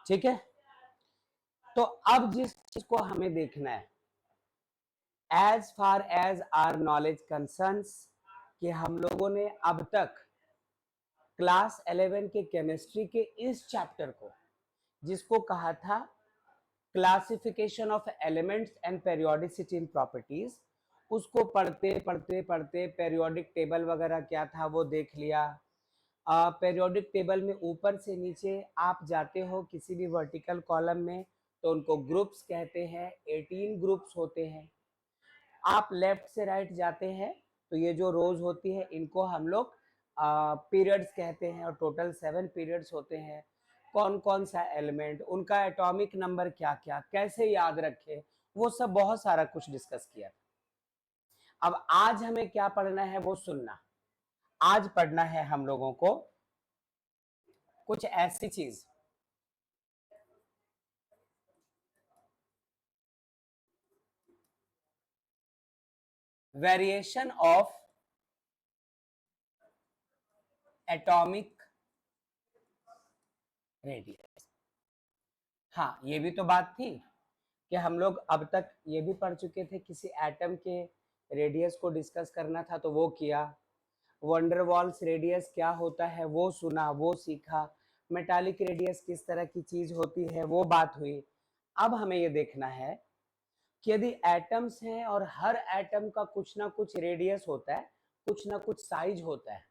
ठीक है, तो अब जिस चीज को हमें देखना है, as far as our knowledge concerns, कि हम लोगों ने अब तक क्लास 11 के केमिस्ट्री के इस चैप्टर को, जिसको कहा था classification of elements and periodicity in properties, उसको पढ़ते पढ़ते पढ़ते पेरियोडिक टेबल वगैरह क्या था वो देख लिया। पेरियोडिक टेबल में ऊपर से नीचे आप जाते हो किसी भी वर्टिकल कॉलम में तो उनको ग्रुप्स कहते हैं, 18 ग्रुप्स होते हैं। आप लेफ्ट से राइट जाते हैं तो ये जो रोज होती है इनको हम लोग पीरियड्स कहते हैं, और टोटल 7 पीरियड्स होते हैं। कौन कौन सा एलिमेंट, उनका एटॉमिक नंबर क्या क्या, कैसे याद रखे, वो सब बहुत सारा कुछ डिस्कस किया। अब आज हमें क्या पढ़ना है वो सुनना। आज पढ़ना है हम लोगों को कुछ ऐसी चीज, वेरिएशन ऑफ एटॉमिक रेडियस। हाँ, ये भी तो बात थी कि हम लोग अब तक ये भी पढ़ चुके थे, किसी एटम के रेडियस को डिस्कस करना था तो वो किया। वंडरवॉल्स रेडियस क्या होता है वो सुना, वो सीखा। मेटालिक रेडियस किस तरह की चीज होती है वो बात हुई। अब हमें ये देखना है कि यदि एटम्स हैं और हर एटम का कुछ ना कुछ रेडियस होता है, कुछ ना कुछ साइज होता है,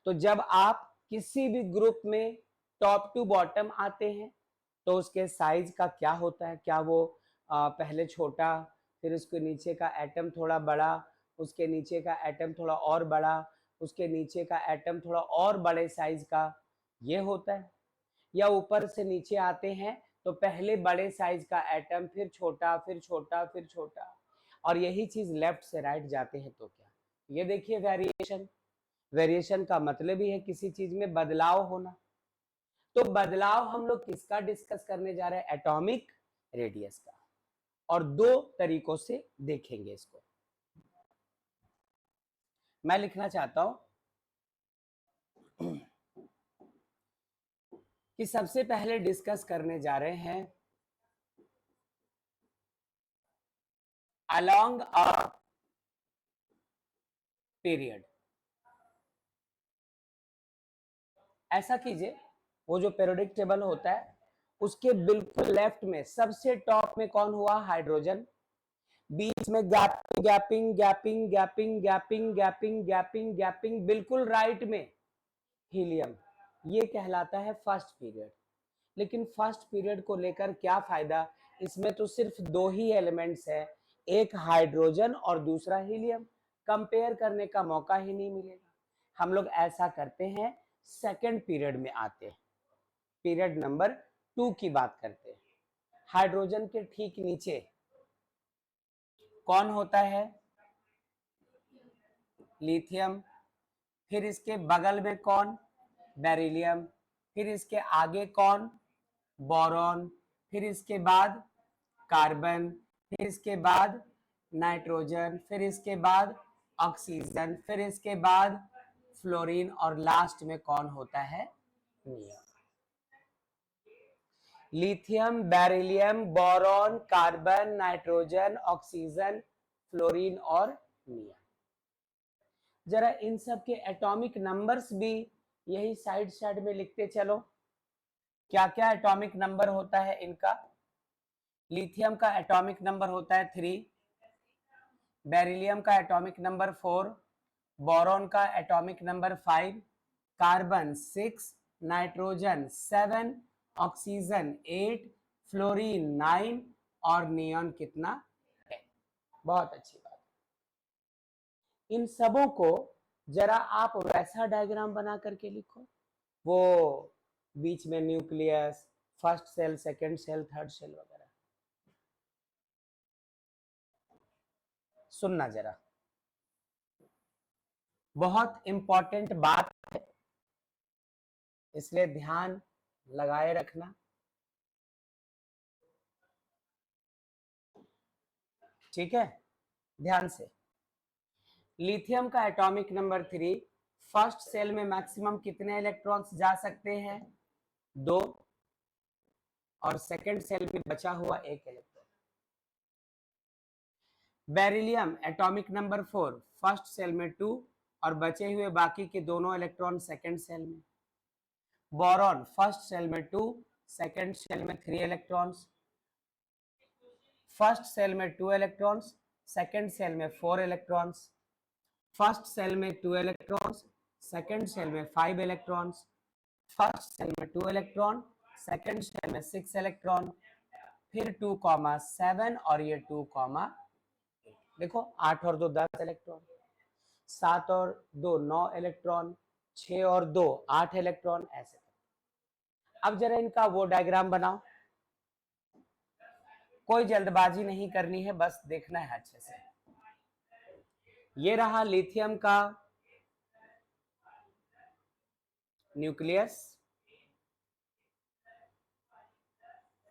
तो जब आप किसी भी ग्रुप में टॉप टू बॉटम आते हैं तो उसके साइज का क्या होता है, क्या वो पहले छोटा, फिर उसके नीचे का एटम थोड़ा बड़ा, उसके नीचे का एटम थोड़ा और बड़ा, उसके नीचे का एटम थोड़ा और बड़े साइज का, ये होता है। या ऊपर से नीचे आते हैं तो पहले बड़े साइज का एटम, फिर छोटा, फिर छोटा, फिर छोटा, और यही चीज लेफ्ट से राइट जाते हैं तो क्या, ये देखिए वेरिएशन। वेरिएशन का मतलब ही है किसी चीज में बदलाव होना। तो बदलाव हम लोग किसका डिस्कस करने जा रहे हैं, एटॉमिक रेडियस का, और दो तरीकों से देखेंगे इसको। मैं लिखना चाहता हूं कि सबसे पहले डिस्कस करने जा रहे हैं अलोंग अ पीरियड। ऐसा कीजिए, वो जो पेरियोडिक टेबल होता है उसके बिल्कुल लेफ्ट में सबसे टॉप में कौन हुआ, हाइड्रोजन। बीच में gapping gapping gapping gapping gapping gapping gapping gapping, बिल्कुल राइट में हीलियम। ये कहलाता है फर्स्ट पीरियड। लेकिन फर्स्ट पीरियड को लेकर क्या फायदा, इसमें तो सिर्फ दो ही एलिमेंट्स है, एक हाइड्रोजन और दूसरा हीलियम। कंपेयर करने का मौका ही नहीं मिलेगा। हम लोग ऐसा करते हैं, सेकंड पीरियड में आते हैं, पीरियड नंबर 2 की बात करते हैं। हाइड्रोजन के ठीक नीचे कौन होता है, लिथियम। फिर इसके बगल में कौन, बेरिलियम। फिर इसके आगे कौन, बोरॉन। फिर इसके बाद कार्बन। फिर इसके बाद नाइट्रोजन। फिर इसके बाद ऑक्सीजन। फिर इसके बाद फ्लोरीन, और लास्ट में कौन होता है, neon. Lithium, beryllium, boron, carbon, nitrogen, oxygen, fluorine और नियॉन। जरा इन सब के एटॉमिक नंबर्स भी यही साइड साइड में लिखते चलो, क्या क्या एटॉमिक नंबर होता है इनका। लिथियम का एटॉमिक नंबर होता है 3, बेरिलियम का एटॉमिक नंबर 4, बोरॉन का atomic number 5, carbon 6, nitrogen 7, oxygen 8, fluorine 9, और नियॉन कितना, 10। बहुत अच्छी बात। इन सबों को जरा आप वैसा डायग्राम बना करके लिखो, वो बीच में nucleus, first shell, second shell, third shell वगैरह। सुनना जरा, बहुत इंपॉर्टेंट बात है, इसलिए ध्यान लगाए रखना। ठीक है, ध्यान से। लिथियम का एटॉमिक नंबर 3, फर्स्ट सेल में मैक्सिमम कितने इलेक्ट्रॉन्स जा सकते हैं, 2। और सेकंड सेल में बचा हुआ 1 electron. Beryllium atomic number 4 first shell में 2 और बचे हुए बाकी के दोनों इलेक्ट्रॉन सेकंड सेल में। बोरॉन फर्स्ट सेल में 2, सेकंड सेल में 3 इलेक्ट्रॉन्स, फर्स्ट सेल में 2 इलेक्ट्रॉन्स, सेकंड सेल में 4 इलेक्ट्रॉन्स, फर्स्ट सेल में 2 इलेक्ट्रॉन्स, सेकंड सेल में 5 इलेक्ट्रॉन्स, फर्स्ट सेल में 2 इलेक्ट्रॉन, सेकंड सेल में 6 इलेक्ट्रॉन, फिर 2,7 और ये 2,8। देखो 8 और 2 10 इलेक्ट्रॉन, 7 और 2 9 इलेक्ट्रॉन, 6 और 2 8 इलेक्ट्रॉन, ऐसे। अब जरा इनका वो डायग्राम बनाओ, कोई जल्दबाजी नहीं करनी है, बस देखना है अच्छे से। ये रहा लिथियम का न्यूक्लियस,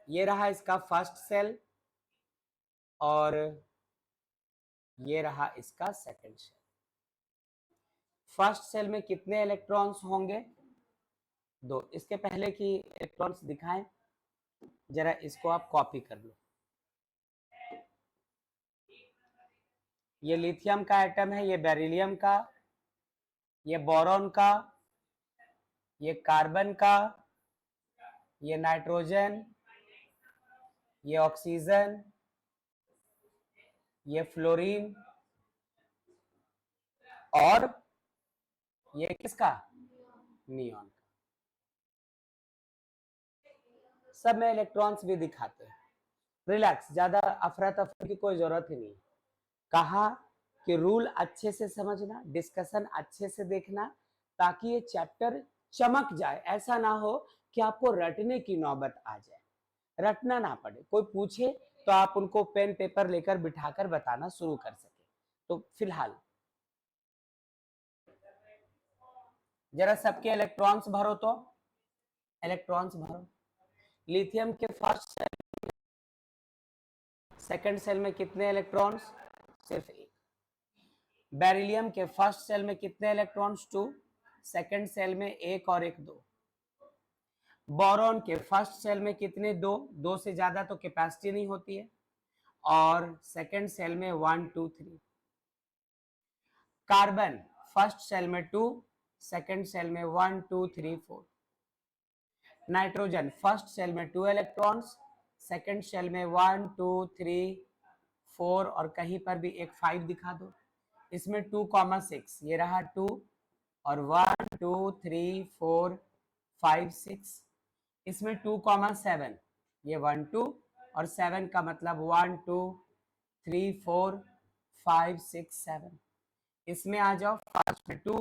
ये रहा इसका फर्स्ट सेल और ये रहा इसका सेकंड सेल। फर्स्ट सेल में कितने इलेक्ट्रॉन्स होंगे? 2। इसके पहले की इलेक्ट्रॉन्स दिखाएं, जरा इसको आप कॉपी कर लो। ये लिथियम का एटम है, ये बेरिलियम का, ये बोरॉन का, ये कार्बन का, ये नाइट्रोजन, ये ऑक्सीजन, ये फ्लोरीन और ये किसका? नियॉन का। सब में इलेक्ट्रॉन्स भी दिखाते हैं। रिलैक्स, ज्यादा अफरा तफरी की कोई जरूरत ही नहीं। कहा कि रूल अच्छे से समझना, डिस्कशन अच्छे से देखना, ताकि ये चैप्टर चमक जाए। ऐसा ना हो कि आपको रटने की नौबत आ जाए, रटना ना पड़े। कोई पूछे तो आप उनको पेन पेपर लेकर बिठाकर बताना शुरू कर सके। तो फिलहाल जरा सबके इलेक्ट्रॉन्स भरो, तो इलेक्ट्रॉन्स भरो। लिथियम के फर्स्ट सेल, सेकंड सेल में कितने इलेक्ट्रॉन्स? सिर्फ 1। बेरिलियम के फर्स्ट सेल में कितने इलेक्ट्रॉन्स? 2, सेकंड सेल में 1 और 1 2। बोरॉन के फर्स्ट सेल में कितने? 2, 2 से ज्यादा तो कैपेसिटी नहीं होती है, और सेकंड सेल में 1 2 3। कार्बन फर्स्ट सेल में 2, सेकंड सेल में 1 2 3 4। नाइट्रोजन फर्स्ट सेल में 2 इलेक्ट्रॉन्स, सेकंड सेल में 1 2 3 4 और कहीं पर भी एक 5 दिखा दो। इसमें 2,6, ये रहा 2 और 1 2 3 4 5 6। इसमें 2,7, ये 1 2 और 7 का मतलब 1 2 3 4 5 6 7। इसमें आ जाओ, फर्स्ट में 2,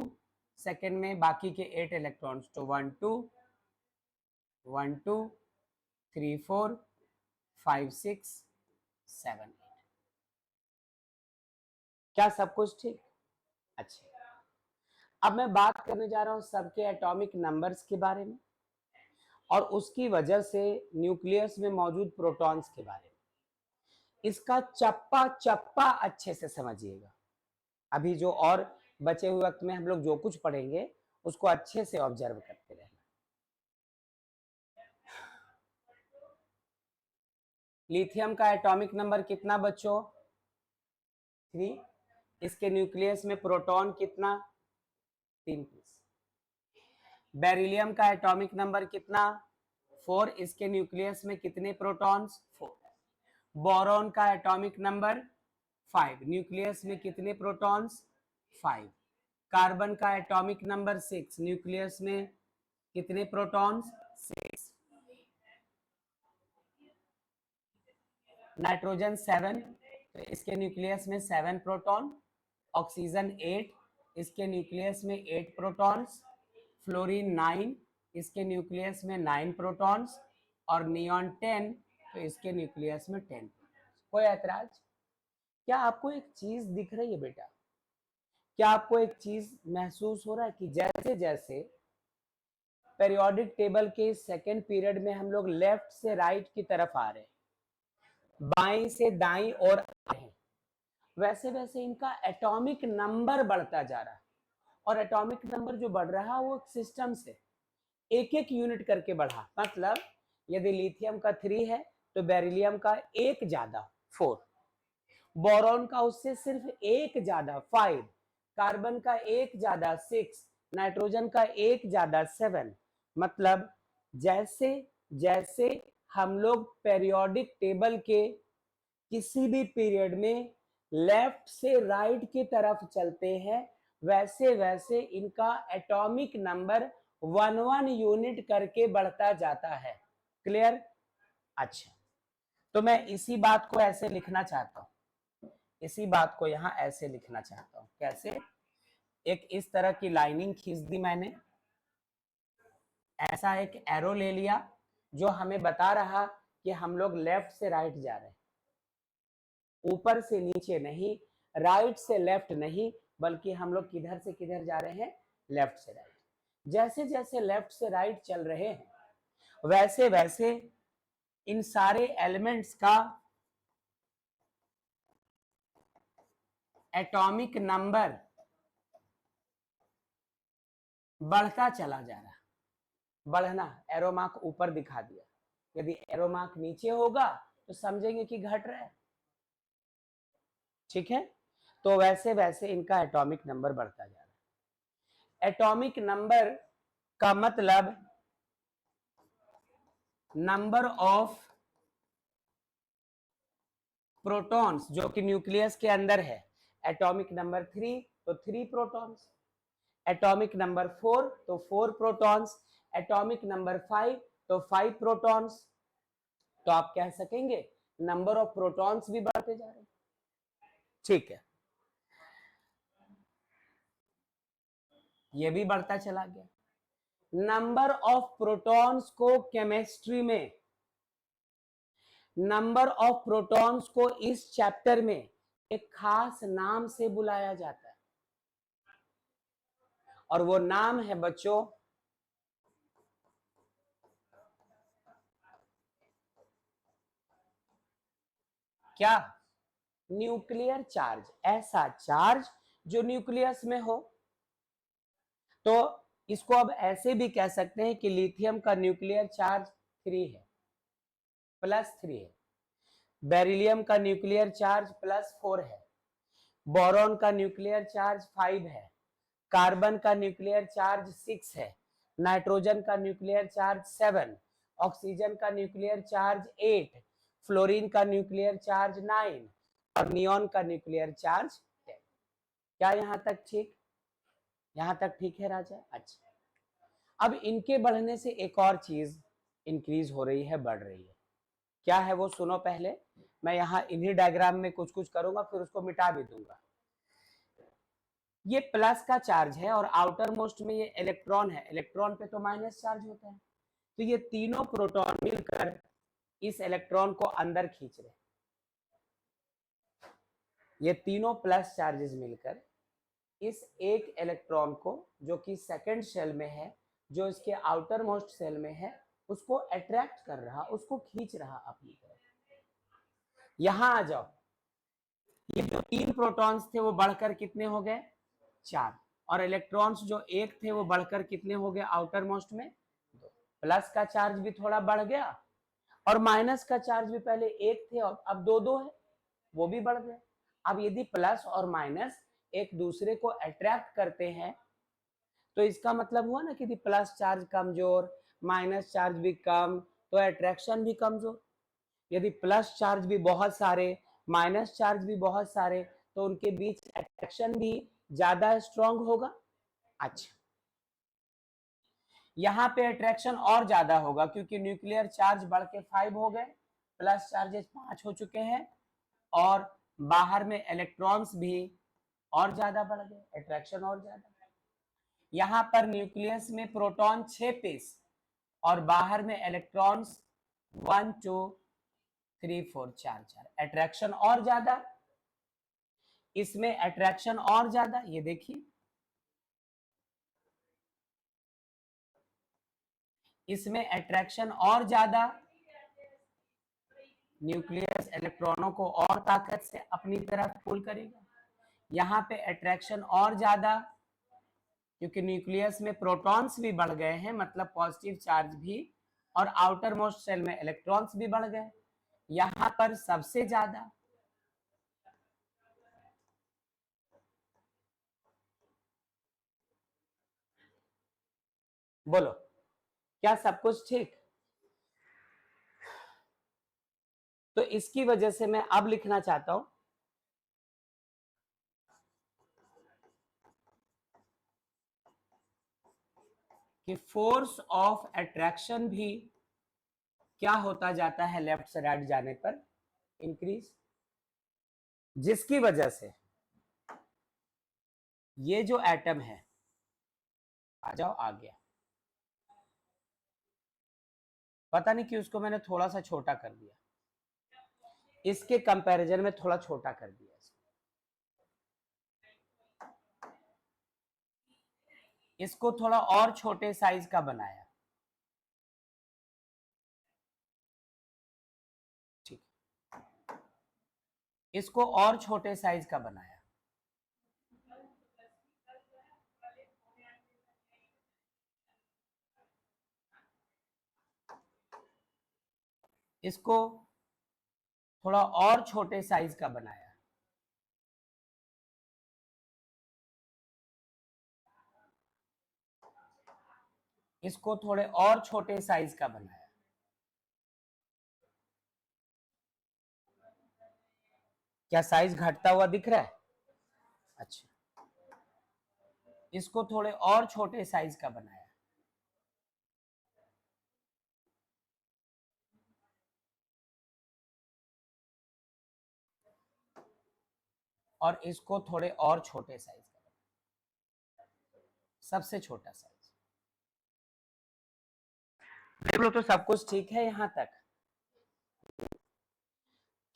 सेकंड में बाकी के 8 इलेक्ट्रॉन्स, तो 1 2 1 2 3 4 5 6 7 8। क्या सब कुछ ठीक? अच्छा, अब मैं बात करने जा रहा हूं सबके एटॉमिक नंबर्स के बारे में और उसकी वजह से न्यूक्लियस में मौजूद प्रोटॉन्स के बारे में। इसका चप्पा चप्पा अच्छे से समझिएगा। अभी जो और बचे हुए वक्त में हम लोग जो कुछ पढ़ेंगे उसको अच्छे से ऑब्जर्व करते रहना। लिथियम का एटॉमिक नंबर कितना बच्चों? 3। इसके न्यूक्लियस में प्रोटॉन कितना? 3 पीस। बेरिलियम का एटॉमिक नंबर कितना? 4। इसके न्यूक्लियस में कितने प्रोटॉन्स? 4। बोरॉन का एटॉमिक नंबर 5, न्यूक्लियस में कितने प्रोटॉन्स? 5। कार्बन का एटॉमिक नंबर 6, न्यूक्लियस में कितने प्रोटॉन्स? 6। नाइट्रोजन 7, तो इसके न्यूक्लियस में 7 प्रोटॉन। ऑक्सीजन 8, इसके न्यूक्लियस में 8 प्रोटॉन्स। फ्लोरीन 9, इसके न्यूक्लियस में 9 प्रोटॉन्स। और नियॉन 10, तो इसके न्यूक्लियस में 10। कोई ऐतराज? क्या आपको एक चीज दिख रही है बेटा? क्या आपको एक चीज महसूस हो रहा है कि जैसे जैसे पेरियोडिक टेबल के सेकेंड पीरियड में हम लोग लेफ्ट से राइट की तरफ आ रहे हैं, बाएं से दाईं ओर आ रहे हैं, वैसे वैसे इनका एटॉमिक नंबर बढ़ता जा रहा है। और एटॉमिक नंबर जो बढ़ रहा है वो सिस्टम से एक एक यूनिट करके बढ़ा। मतलब यदि लिथियम का 3 है तो बेरिलियम का एक ज्यादा 4, बोरॉन का उससे सिर्फ एक ज्यादा 5, कार्बन का एक ज्यादा 6, नाइट्रोजन का एक ज्यादा 7। मतलब जैसे जैसे हम लोग पेरियोडिक टेबल के किसी भी पीरियड में लेफ्ट से राइट की तरफ चलते हैं, वैसे वैसे इनका एटॉमिक नंबर 1 यूनिट करके बढ़ता जाता है। क्लियर? अच्छा, तो मैं इसी बात को ऐसे लिखना चाहता हूं, इसी बात को यहां ऐसे लिखना चाहता हूं। कैसे? एक इस तरह की लाइनिंग खींच दी मैंने, ऐसा एक एरो ले लिया जो हमें बता रहा कि हम लोग लेफ्ट से राइट जा रहे हैं, ऊपर से नीचे नहीं, राइट से लेफ्ट नहीं, बल्कि हम लोग किधर से किधर जा रहे हैं? लेफ्ट से राइट। जैसे जैसे लेफ्ट से राइट चल रहे हैं वैसे वैसे इन सारे एलिमेंट्स का एटॉमिक नंबर बढ़ता चला जा रहा। बढ़ना, एरो मार्क ऊपर दिखा दिया, यदि एरो मार्क नीचे होगा तो समझेंगे कि घट रहा है। ठीक है, तो वैसे वैसे इनका एटॉमिक नंबर बढ़ता जा रहा है। एटॉमिक नंबर का मतलब नंबर ऑफ प्रोटॉन्स जो कि न्यूक्लियस के अंदर है। एटॉमिक नंबर 3 तो 3 प्रोटॉन्स, एटॉमिक नंबर 4 तो 4 प्रोटॉन्स, एटॉमिक नंबर 5 तो 5 प्रोटॉन्स। तो आप कह सकेंगे नंबर ऑफ प्रोटॉन्स भी बढ़ते जा रहे हैं। ठीक है, ये भी बढ़ता चला गया। नंबर ऑफ प्रोटॉन्स को केमिस्ट्री में, नंबर ऑफ प्रोटॉन्स को इस चैप्टर में एक खास नाम से बुलाया जाता है, और वो नाम है बच्चों क्या? Nuclear charge. ऐसा चार्ज जो न्यूक्लियस में हो। तो इसको अब ऐसे भी कह सकते हैं कि लिथियम का न्यूक्लियर चार्ज 3 है, +3 है। बेरिलियम का न्यूक्लियर चार्ज +4 है। बोरॉन का न्यूक्लियर चार्ज 5 है। कार्बन का न्यूक्लियर चार्ज 6 है। नाइट्रोजन का न्यूक्लियर चार्ज 7, ऑक्सीजन का न्यूक्लियर चार्ज 8, फ्लोरीन का न्यूक्लियर चार्ज 9 और नियॉन का न्यूक्लियर चार्ज 10। क्या यहां तक ठीक? यहां तक ठीक है राजा? अच्छा, अब इनके बढ़ने से एक और चीज इंक्रीज हो रही है, बढ़ रही है। क्या है वो सुनो पहले। मैं यहाँ इन्हीं डायग्राम में कुछ कुछ करूंगा, फिर उसको मिटा भी दूंगा। ये प्लस का चार्ज है और आउटर मोस्ट में ये इलेक्ट्रॉन है, इलेक्ट्रॉन पे तो माइनस चार्ज होता है। तो ये तीनों प्रोटॉन मिलकर इस इलेक्ट्रॉन को अंदर खींच रहे हैं। ये तीनों प्लस चार्जेस मिलकर इस एक इलेक्ट्रॉन को, जो कि सेकंड शेल में है, जो इसके आउटर मोस्ट सेल में है, उसको अट्रैक्ट कर रहा, उसको खींच रहा अपनी तरफ। यहां आ जाओ, ये जो 3 प्रोटॉन्स थे वो बढ़कर कितने हो गए? 4। और इलेक्ट्रॉन्स जो एक थे वो बढ़कर कितने हो गए आउटर मोस्ट में? 2। प्लस का चार्ज भी थोड़ा बढ़ गया और माइनस का चार्ज भी, पहले एक थे और अब 2 है, वो भी बढ़ गए। अब यदि प्लस और माइनस एक दूसरे को अट्रैक्ट करते हैं तो इसका मतलब हुआ ना कि यदि प्लस चार्ज कमजोर, माइनस चार्ज भी कम, तो अट्रैक्शन भी कमजोर। यदि प्लस चार्ज भी बहुत सारे, माइनस चार्ज भी बहुत सारे, तो उनके बीच अट्रैक्शन भी ज्यादा स्ट्रांग होगा। अच्छा, यहाँ पे अट्रैक्शन और ज्यादा होगा क्योंकि न्यूक्लियर चार्ज बढ़ के 5 हो गए, प्लस चार्जेस 5 हो चुके हैं और बाहर में इलेक्ट्रॉन्स भी और ज्यादा बढ़ गए, अट्रैक्शन और ज्यादा। यहाँ पर न्यूक्लियस में प्रोटॉन 6 पीस और बाहर में इलेक्ट्रॉन्स 1 2 3 4 4, अट्रैक्शन और ज्यादा, इसमें अट्रैक्शन और ज्यादा। ये देखिए, इसमें अट्रैक्शन और ज्यादा, न्यूक्लियस इलेक्ट्रॉनों को और ताकत से अपनी तरफ पुल करेगा। यहाँ पे अट्रैक्शन और ज्यादा क्योंकि न्यूक्लियस में प्रोटॉन्स भी बढ़ गए हैं, मतलब पॉजिटिव चार्ज भी और आउटर मोस्ट सेल में इलेक्ट्रॉन्स भी बढ़ गए। यहां पर सबसे ज्यादा बोलो, क्या सब कुछ ठीक? तो इसकी वजह से मैं अब लिखना चाहता हूं कि फोर्स ऑफ अट्रैक्शन भी क्या होता जाता है लेफ्ट से राइट जाने पर, इंक्रीज, जिसकी वजह से ये जो एटम है, आ जाओ, आ गया, पता नहीं क्यों उसको मैंने थोड़ा सा छोटा कर दिया, इसके कंपैरिजन में थोड़ा छोटा कर दिया इसको थोड़ा और छोटे साइज का बनाया, ठीक, इसको और छोटे साइज का बनाया, इसको थोड़ा और छोटे साइज का बनाया, इसको थोड़े और छोटे साइज का बनाया, क्या साइज घटता हुआ दिख रहा है? अच्छा, इसको थोड़े और छोटे साइज का बनाया, और इसको थोड़े और छोटे साइज का बनाया, सबसे छोटा साइज। देख लो, तो सब कुछ ठीक है यहां तक?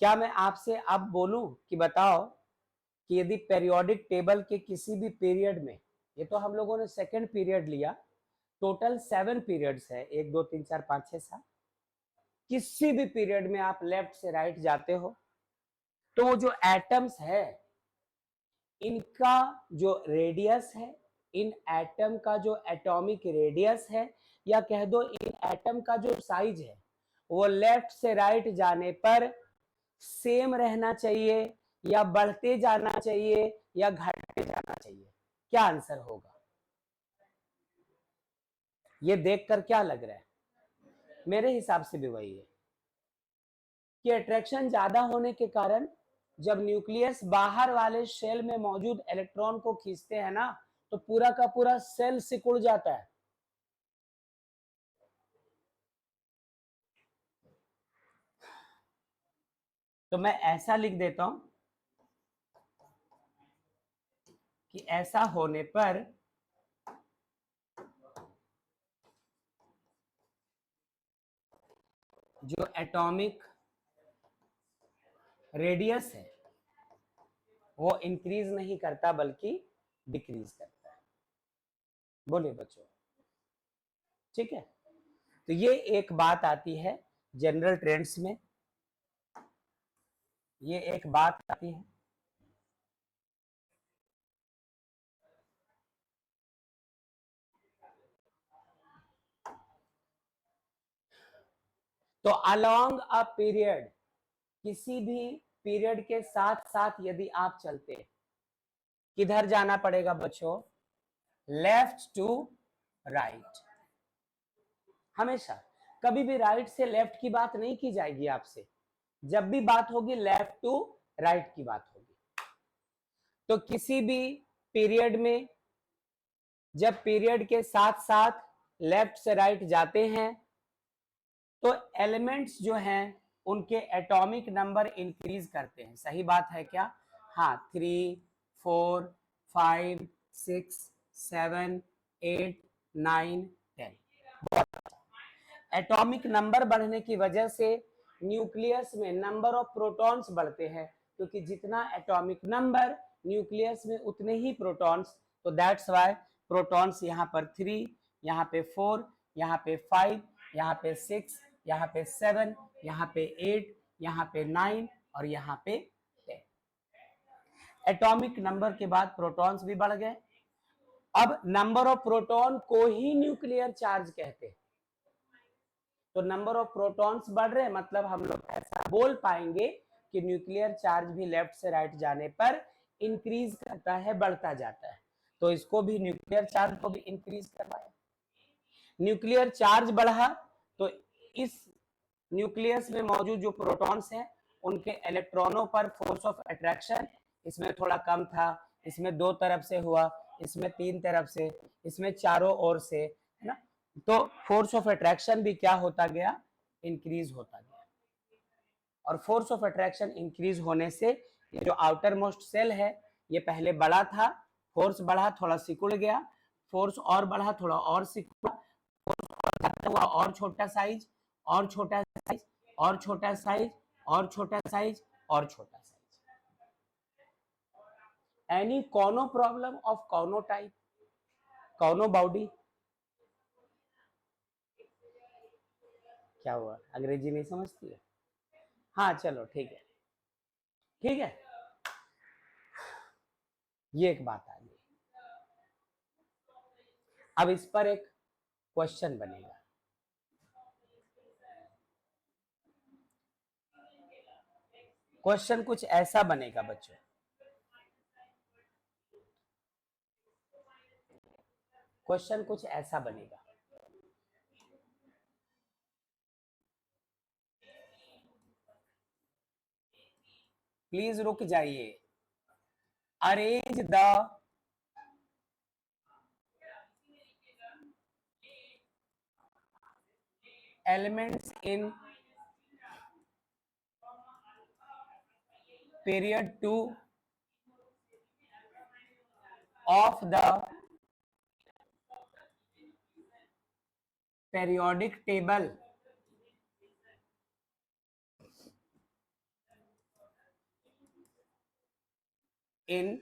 क्या मैं आपसे अब बोलूं कि बताओ कि यदि पेरियोडिक टेबल के किसी भी पीरियड में, ये तो हम लोगों ने सेकंड पीरियड लिया, टोटल 7 पीरियड्स है, 1 2 3 4 5 6 7, किसी भी पीरियड में आप लेफ्ट से राइट जाते हो तो वो जो एटम्स है, इनका जो रेडियस है, इन एटम का जो एटॉमिक रेडियस है, या कह दो इन एटम का जो साइज है, वो लेफ्ट से राइट जाने पर सेम रहना चाहिए, या बढ़ते जाना चाहिए, या घटते जाना चाहिए? क्या आंसर होगा? ये देखकर क्या लग रहा है? मेरे हिसाब से भी वही है कि अट्रैक्शन ज्यादा होने के कारण जब न्यूक्लियस बाहर वाले शेल में मौजूद इलेक्ट्रॉन को खींचते हैं ना, तो पूरा का पूरा सेल सिकुड़ जाता है। तो मैं ऐसा लिख देता हूं कि ऐसा होने पर जो एटॉमिक रेडियस है वो इंक्रीज नहीं करता बल्कि डिक्रीज करता है। बोले बच्चों, ठीक है? तो ये एक बात आती है जनरल ट्रेंड्स में, ये एक बात आती है। तो अलोंग अ पीरियड, किसी भी पीरियड के साथ साथ यदि आप चलते, किधर जाना पड़ेगा बच्चों? Left to right. हमेशा, कभी भी राइट से लेफ्ट की बात नहीं की जाएगी आपसे, जब भी बात होगी लेफ्ट टू राइट की बात होगी। तो किसी भी पीरियड में जब पीरियड के साथ साथ लेफ्ट से राइट जाते हैं तो एलिमेंट्स जो हैं उनके एटॉमिक नंबर इंक्रीज करते हैं। सही बात है क्या? हाँ, 3 4 5 6 7 8 9 10। एटॉमिक नंबर बढ़ने की वजह से न्यूक्लियस में नंबर ऑफ प्रोटॉन्स बढ़ते हैं, क्योंकि जितना एटॉमिक नंबर न्यूक्लियस में उतने ही प्रोटॉन्स। तो दैट्स वाई प्रोटॉन्स यहाँ पर 3, यहाँ पे 4, यहाँ पे 5, यहाँ पे 6, यहाँ पे 7, यहाँ पे 8, यहाँ पे 9 और यहाँ पे 10। एटॉमिक नंबर के बाद प्रोटॉन्स भी बढ़ गए। अब नंबर ऑफ प्रोटॉन को ही न्यूक्लियर चार्ज कहते हैं। तो नंबर ऑफ प्रोटॉन्स बढ़ रहे हैं, मतलब हम लोग ऐसा बोल पाएंगे कि न्यूक्लियर चार्ज भी लेफ्ट से राइट जाने पर इंक्रीज करता है, बढ़ता जाता है। तो इसको भी न्यूक्लियर चार्ज को भी इंक्रीज करवाया, न्यूक्लियर चार्ज बढ़ा तो इस न्यूक्लियस में मौजूद जो प्रोटॉन्स हैं उनके इलेक्ट्रॉनों पर फोर्स ऑफ अट्रैक्शन इसमें थोड़ा कम था, इसमें 2 तरफ से हुआ, इसमें 3 तरफ से, इसमें चारों ओर से, है ना। तो फोर्स ऑफ अट्रैक्शन भी क्या होता गया, इंक्रीज होता गया। और फोर्स ऑफ अट्रैक्शन इंक्रीज होने से ये जो आउटर मोस्ट सेल है ये पहले बड़ा था, फोर्स बढ़ा थोड़ा सिकुड़ गया, फोर्स और बढ़ा थोड़ा और सिकुड़ा, हुआ और छोटा साइज, और छोटा साइज, और छोटा साइज, और छोटा साइज, और छोटा साइज। एनी कॉनो प्रॉब्लम ऑफ कॉनो टाइप, कॉनो बॉडी, क्या हुआ, अंग्रेजी नहीं समझती है? हाँ चलो ठीक है, ठीक है, ये एक बात आ गई। अब इस पर एक क्वेश्चन बनेगा। क्वेश्चन कुछ ऐसा बनेगा बच्चों, क्वेश्चन कुछ ऐसा बनेगा, प्लीज रुक जाइए। Arrange the elements in period 2 of the periodic table in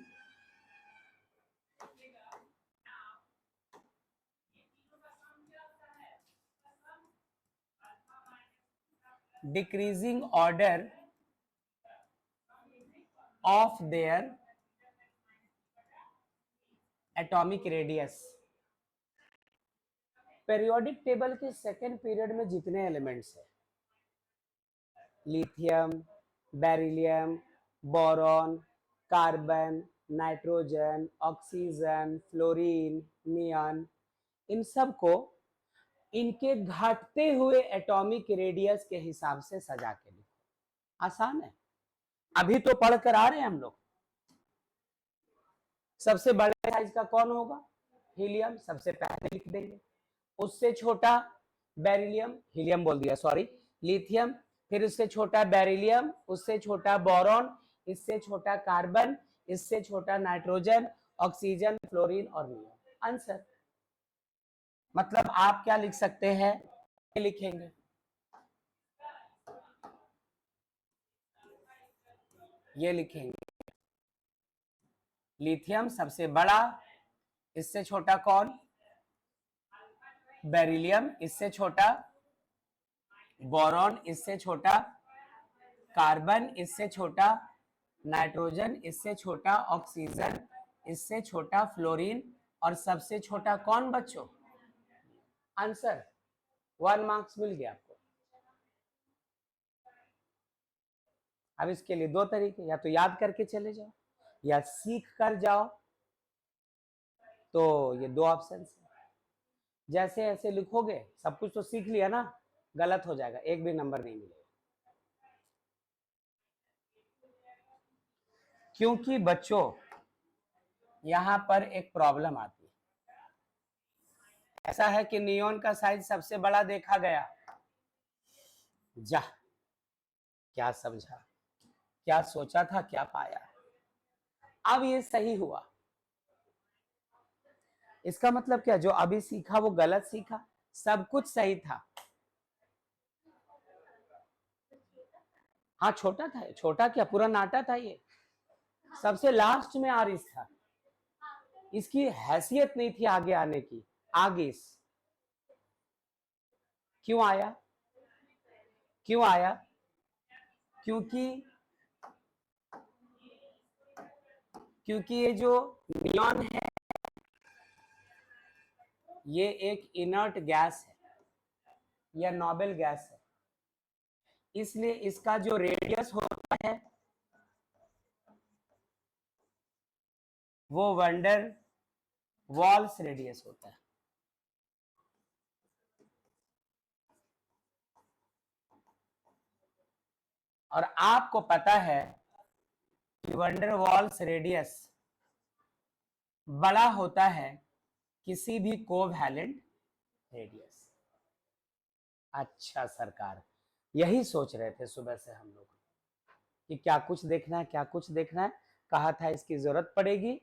decreasing order of their atomic radius। Periodic table के सेकेंड पीरियड में जितने एलिमेंट्स हैं, lithium, beryllium, boron, carbon, nitrogen, oxygen, fluorine, neon, इन सब को इनके घटते हुए एटॉमिक रेडियस के हिसाब से सजा के लिखो। आसान है, अभी तो पढ़कर आ रहे हैं हम लोग। सबसे बड़े साइज का कौन होगा, हीलियम, सबसे पहले लिख देंगे। उससे छोटा बेरिलियम, हीलियम बोल दिया सॉरी, लिथियम, फिर उससे छोटा बेरिलियम, उससे छोटा बोरॉन, इससे छोटा कार्बन, इससे छोटा नाइट्रोजन, ऑक्सीजन, फ्लोरीन और नियॉन। आंसर मतलब आप क्या लिख सकते हैं, लिखेंगे ये लिखेंगे, लिथियम सबसे बड़ा, इससे छोटा कौन, बेरिलियम, इससे छोटा बोरॉन, इससे छोटा कार्बन, इससे छोटा नाइट्रोजन, इससे छोटा ऑक्सीजन, इससे छोटा फ्लोरीन और सबसे छोटा कौन बच्चों। आंसर 1 मार्क्स मिल गया आपको। अब इसके लिए 2 तरीके, या तो याद करके चले जाओ या सीख कर जाओ। तो ये 2 ऑप्शन है, जैसे ऐसे लिखोगे सब कुछ तो सीख लिया ना, गलत हो जाएगा, एक भी नंबर नहीं मिलेगा। क्योंकि बच्चों यहां पर एक प्रॉब्लम आती है, ऐसा है कि नियॉन का साइज सबसे बड़ा देखा गया, जा क्या समझा, क्या सोचा था, क्या पाया, अब ये सही हुआ। इसका मतलब क्या, जो अभी सीखा वो गलत सीखा, सब कुछ सही था। हाँ छोटा था, छोटा क्या पूरा नाटा था, ये सबसे लास्ट में आरिस था, इसकी हैसियत नहीं थी आगे आने की। आगिस क्यों आया, क्यों आया, क्योंकि क्योंकि ये जो नियॉन है ये एक इनर्ट गैस है, यह नोबल गैस है, इसलिए इसका जो रेडियस होता है वो वंडर वॉल्स रेडियस होता है। और आपको पता है कि वंडर वॉल्स रेडियस बड़ा होता है किसी भी कोवैलेंट रेडियस। अच्छा सरकार, यही सोच रहे थे सुबह से हम लोग कि क्या कुछ देखना है, क्या कुछ देखना है, कहा था इसकी जरूरत पड़ेगी।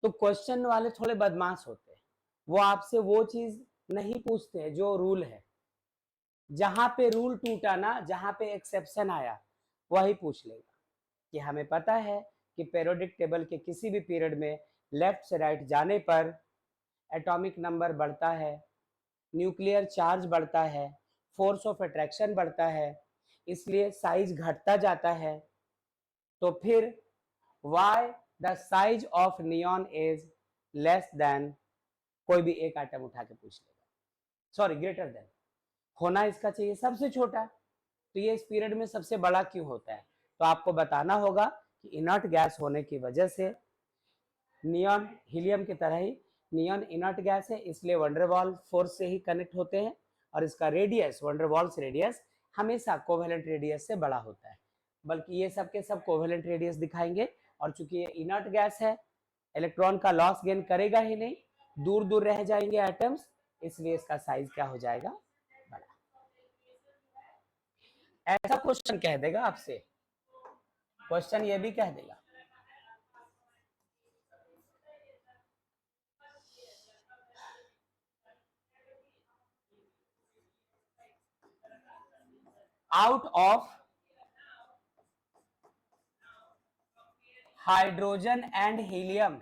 तो क्वेश्चन वाले थोड़े बदमाश होते हैं, वो आपसे वो चीज नहीं पूछते हैं जो रूल है। जहां पे रूल टूटा ना, जहां पे एक्सेप्शन आया, वही पूछ लेगा कि हमें पता है कि पेरियोडिक टेबल के किसी भी पीरियड में लेफ्ट से राइट जाने पर एटॉमिक नंबर बढ़ता है, न्यूक्लियर चार्ज बढ़ता है, फोर्स ऑफ अट्रैक्शन बढ़ता है, इसलिए साइज घटता जाता है। तो फिर why the size of neon is less than, कोई भी एक आइटम उठा के पूछ लेगा, सॉरी ग्रेटर देन, होना इसका चाहिए सबसे छोटा, तो ये इस पीरियड में सबसे बड़ा क्यों होता है? तो आपको बताना होगा कि इनर्ट गैस होने की वजह से, नियॉन हीलियम की तरह ही नियॉन इनर्ट गैस है, इसलिए वंडरवॉल फोर्स से ही कनेक्ट होते हैं, और इसका रेडियस, वंडरवॉल्स रेडियस हमेशा कोवेलेंट रेडियस से बड़ा होता है, बल्कि ये सब के सब कोवेलेंट रेडियस दिखाएंगे। और चूंकि ये इनर्ट गैस है, इलेक्ट्रॉन का लॉस गेन करेगा ही नहीं, दूर दूर रह जाएंगे एटम्स, इसलिए इसका साइज क्या हो जाएगा, बड़ा। ऐसा क्वेश्चन कह देगा आपसे, क्वेश्चन ये भी कह देगा out of hydrogen and helium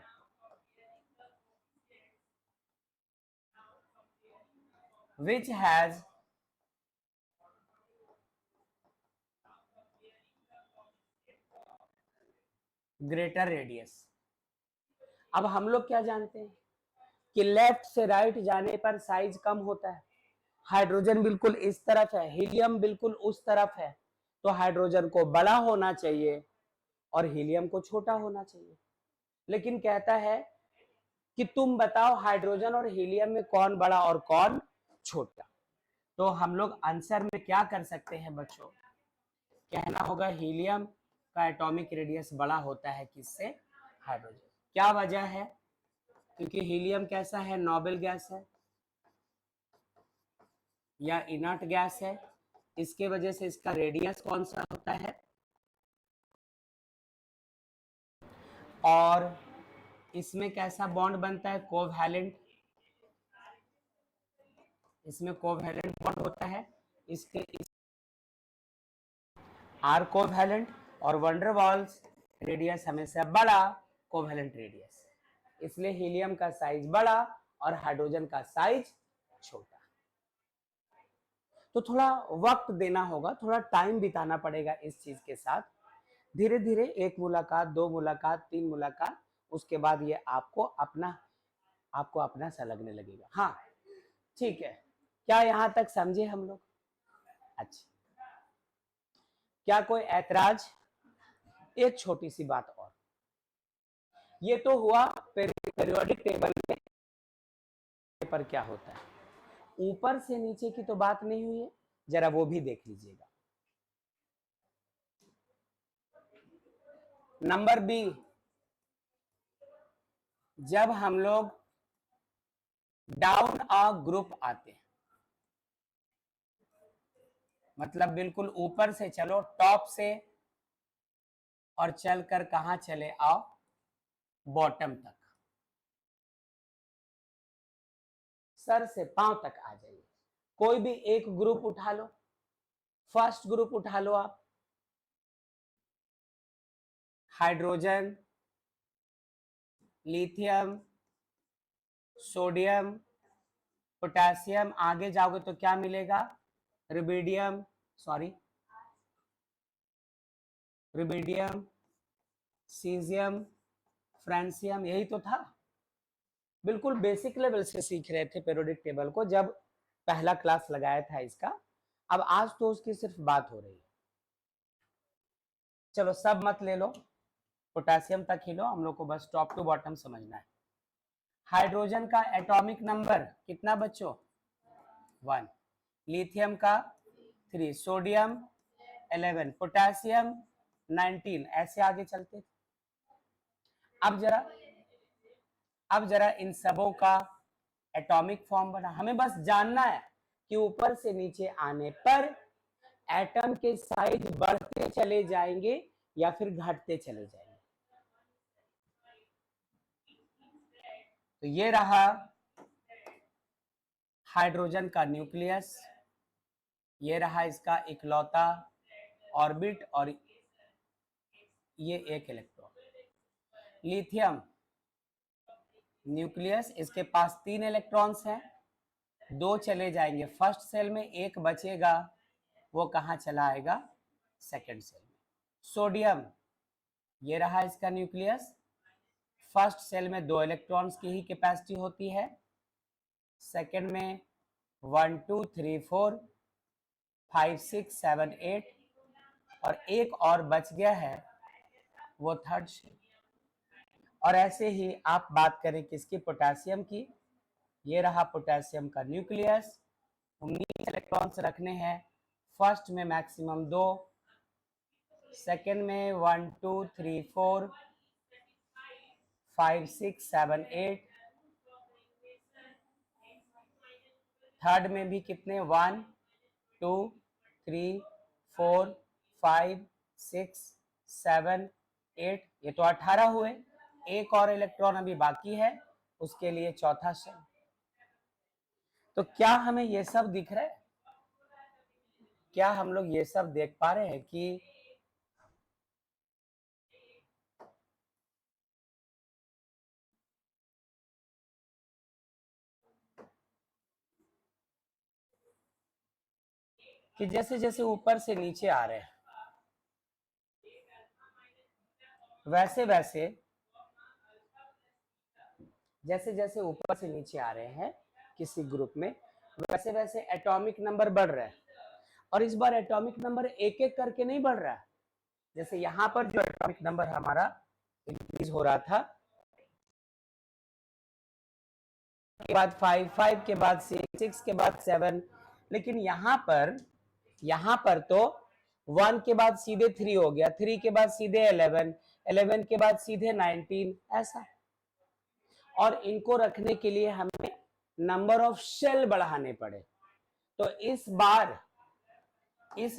which has greater radius। अब हम लोग क्या जानते हैं कि लेफ्ट से राइट जाने पर साइज कम होता है, हाइड्रोजन बिल्कुल इस तरफ है, हीलियम बिल्कुल उस तरफ है, तो हाइड्रोजन को बड़ा होना चाहिए और हीलियम को छोटा होना चाहिए। लेकिन कहता है कि तुम बताओ हाइड्रोजन और हीलियम में कौन बड़ा और कौन छोटा। तो हम लोग आंसर में क्या कर सकते हैं बच्चों, कहना होगा हीलियम का एटॉमिक रेडियस बड़ा होता है किससे, हाइड्रोजन। क्या वजह है? क्योंकि हीलियम कैसा है, नोबल गैस है या इनर्ट गैस है, इसके वजह से इसका रेडियस कौन सा होता है, और इसमें कैसा बॉन्ड बनता है, कोवैलेंट, इसमें कोवैलेंट बॉन्ड होता है, इसके आर कोवैलेंट, और वंडरवॉल्स रेडियस हमेशा बड़ा कोवैलेंट रेडियस, इसलिए हीलियम का साइज बड़ा और हाइड्रोजन का साइज छोटा। तो थोड़ा वक्त देना होगा, थोड़ा टाइम बिताना पड़ेगा इस चीज के साथ, धीरे धीरे एक मुलाकात, दो मुलाकात, तीन मुलाकात, उसके बाद ये आपको अपना सा लगने लगेगा। हाँ ठीक है, क्या यहां तक समझे हम लोग? अच्छा, क्या कोई ऐतराज? एक छोटी सी बात और, ये तो हुआ पीरियोडिक टेबल पर क्या होता है, ऊपर से नीचे की तो बात नहीं हुई है, जरा वो भी देख लीजिएगा। नंबर बी, जब हम लोग डाउन अ ग्रुप आते हैं, मतलब बिल्कुल ऊपर से चलो, टॉप से, और चलकर कहां चले आओ, बॉटम तक, सर से पांव तक आ जाइए। कोई भी एक ग्रुप उठा लो, फर्स्ट ग्रुप उठा लो आप, हाइड्रोजन, लिथियम, सोडियम, पोटेशियम, आगे जाओगे तो क्या मिलेगा, rubidium, sorry rubidium, caesium, francium, यही तो था। बिल्कुल बेसिक लेवल से सीख रहे थे पीरियोडिक टेबल को, जब पहला क्लास लगाया था इसका, अब आज तो उसकी सिर्फ बात हो रही है। चलो सब मत ले लो, पोटेशियम तक ही लो, हम लोग को बस टॉप टू बॉटम समझना है। हाइड्रोजन का एटॉमिक नंबर कितना बच्चों? 1। लिथियम का 3, सोडियम 11, पोटेशियम 19, ऐसे आगे चलते। अब जरा इन सबों का एटॉमिक फॉर्म बना, हमें बस जानना है कि ऊपर से नीचे आने पर एटम के साइज बढ़ते चले जाएंगे या फिर घटते चले जाएंगे। तो ये रहा हाइड्रोजन का न्यूक्लियस, ये रहा इसका इकलौता ऑर्बिट और ये एक इलेक्ट्रॉन। लिथियम न्यूक्लियस, इसके पास 3 इलेक्ट्रॉन्स हैं, 2 चले जाएंगे फर्स्ट सेल में, एक बचेगा, वो कहाँ चला आएगा? सेकंड सेल में। सोडियम, ये रहा इसका न्यूक्लियस, फर्स्ट सेल में 2 इलेक्ट्रॉन्स की ही कैपेसिटी होती है, सेकंड में 1 2 3 4 5 6 7 8 और एक और बच गया है, वो थर्ड सेल। और ऐसे ही आप बात करें किसकी? पोटेशियम की, ये रहा पोटेशियम का न्यूक्लियस, 19 इलेक्ट्रॉन्स रखने हैं, फर्स्ट में मैक्सिमम 2, सेकंड में 1 2 3 4 5 6 7 8, थर्ड में भी कितने? 1 2 3 4 5 6 7 8, ये तो 18 हुए, एक और इलेक्ट्रॉन अभी बाकी है, उसके लिए चौथा शेल। तो क्या हमें ये सब दिख रहा है? क्या हम लोग ये सब देख पा रहे हैं कि जैसे जैसे ऊपर से नीचे आ रहे हैं वैसे वैसे, जैसे जैसे ऊपर से नीचे आ रहे हैं किसी ग्रुप में, वैसे वैसे एटॉमिक नंबर बढ़ रहा है। और इस बार एटॉमिक नंबर एक एक करके नहीं बढ़ रहा है, जैसे यहाँ पर जो एटॉमिक नंबर हमारा इंक्रीज हो रहा था, के बाद 5, 5 के बाद 6, 6 के बाद 7, लेकिन यहाँ पर तो 1 के बाद सीधे 3 हो गया, 3 के बाद सीधे 11, 11 के बाद सीधे 19, ऐसा। और इनको रखने के लिए हमें नंबर ऑफ शेल बढ़ाने पड़े। तो इस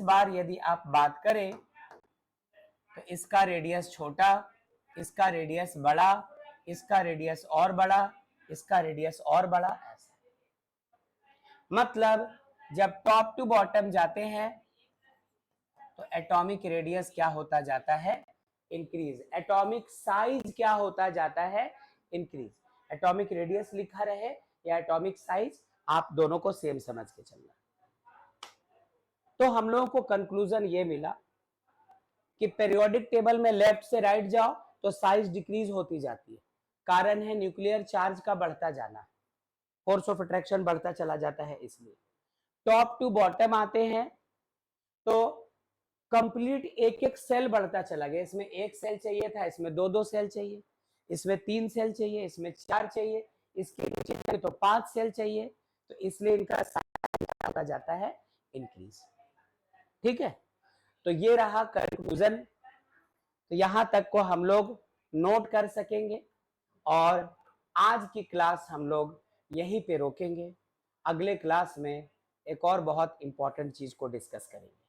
बार यदि आप बात करें तो इसका रेडियस छोटा, इसका रेडियस बड़ा, इसका रेडियस और बड़ा, इसका रेडियस और बड़ा, ऐसा। मतलब जब टॉप टू बॉटम जाते हैं तो एटॉमिक रेडियस क्या होता जाता है? इंक्रीज। एटॉमिक साइज क्या होता जाता है? इंक्रीज। एटॉमिक रेडियस लिखा रहे या एटॉमिक साइज, आप दोनों को सेम समझ के चलना। तो हम लोगों को कंक्लूजन ये मिला कि पीरियोडिक टेबल में लेफ्ट से राइट जाओ तो साइज डिक्रीज होती जाती है, कारण है न्यूक्लियर चार्ज का बढ़ता जाना, फोर्स ऑफ अट्रैक्शन बढ़ता चला जाता है, इसलिए। टॉप टू बॉटम आते हैं तो कंप्लीट एक एक सेल बढ़ता चला गया, इसमें एक सेल चाहिए था, इसमें 2 सेल चाहिए, इसमें 3 सेल चाहिए, इसमें 4 चाहिए, इसके नीचे तो 5 सेल चाहिए, तो इसलिए इनका साइज आता जाता है इंक्रीज। ठीक है, तो ये रहा कंक्लूजन। तो यहां तक को हम लोग नोट कर सकेंगे और आज की क्लास हम लोग यहीं पे रोकेंगे। अगले क्लास में एक और बहुत इंपॉर्टेंट चीज को डिस्कस करेंगे।